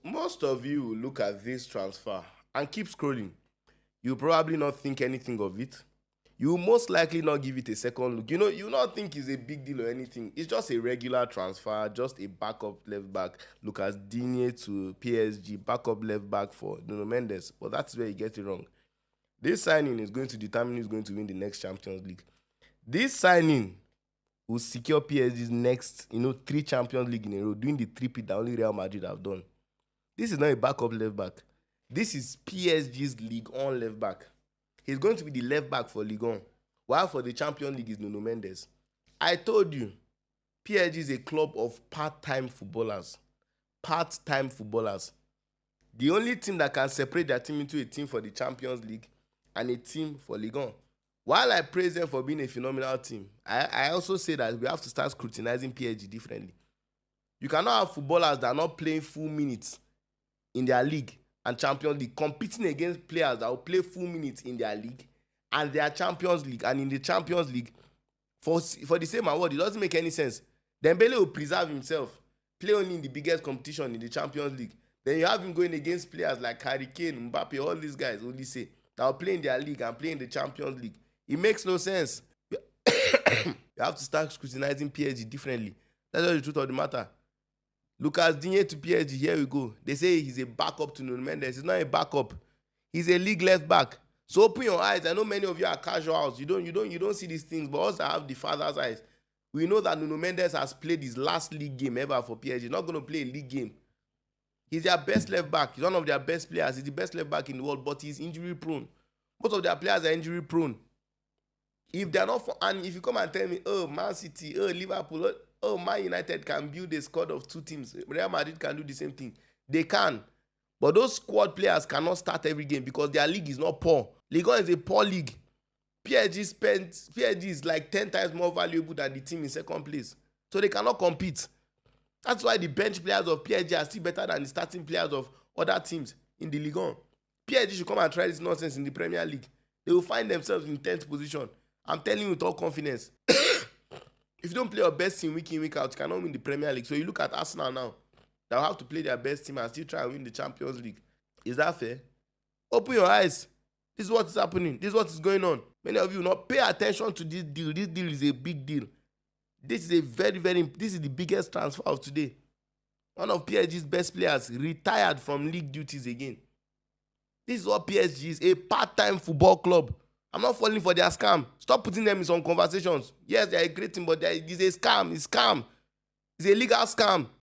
Most of you look at this transfer and keep scrolling. You probably not think anything of it. You will most likely not give it a second look. You not think it's a big deal or anything. It's just a regular transfer, just a backup left back. Lucas Digne to PSG, backup left back for Nuno Mendes. But that's where you get it wrong. This signing is going to determine who's going to win the next Champions League. This signing will secure PSG's next, 3 Champions League in a row, doing the three-peat that only Real Madrid have done. This is not a backup left back. This is PSG's Ligue 1 left back. He's going to be the left back for Ligue 1, while for the Champions League is Nuno Mendes. I told you, PSG is a club of part-time footballers. Part-time footballers. The only team that can separate their team into a team for the Champions League and a team for Ligue 1. While I praise them for being a phenomenal team, I also say that we have to start scrutinizing PSG differently. You cannot have footballers that are not playing full minutes in their league and Champions League, competing against players that will play full minutes in their league and their Champions League, and in the Champions League for the same award. It doesn't make any sense. Dembele will preserve himself, play only in the biggest competition in the Champions League. Then you have him going against players like Harry Kane, Mbappe, all these guys, only say, that will play in their league and play in the Champions League. It makes no sense. You have to start scrutinizing PSG differently. That's just the truth of the matter. Lucas Digne to PSG, here we go. They say he's a backup to Nuno Mendes. He's not a backup. He's a league left back. So open your eyes. I know many of you are casuals. You don't see these things, but us that have the father's eyes, we know that Nuno Mendes has played his last league game ever for PSG. He's not going to play a league game. He's their best left back. He's one of their best players. He's the best left back in the world, but he's injury prone. Most of their players are injury prone. If they're not and if you come and tell me, oh, Man City, oh, Liverpool, oh, Man United can build a squad of 2 teams, Real Madrid can do the same thing. They can. But those squad players cannot start every game because their league is not poor. Ligue 1 is a poor league. PSG is like 10 times more valuable than the team in second place. So they cannot compete. That's why the bench players of PSG are still better than the starting players of other teams in the Ligue 1. PSG should come and try this nonsense in the Premier League. They will find themselves in 10th position. I'm telling you with all confidence. If you don't play your best team week in, week out, you cannot win the Premier League. So you look at Arsenal now. They'll have to play their best team and still try and win the Champions League. Is that fair? Open your eyes. This is what is happening. This is what is going on. Many of you not pay attention to this deal. This deal is a big deal. This is this is the biggest transfer of today. One of PSG's best players retired from league duties again. This is what PSG is, a part-time football club. I'm not falling for their scam. Stop putting them in some conversations. Yes, they are a great team, but it's a scam. It's scam. It's a legal scam.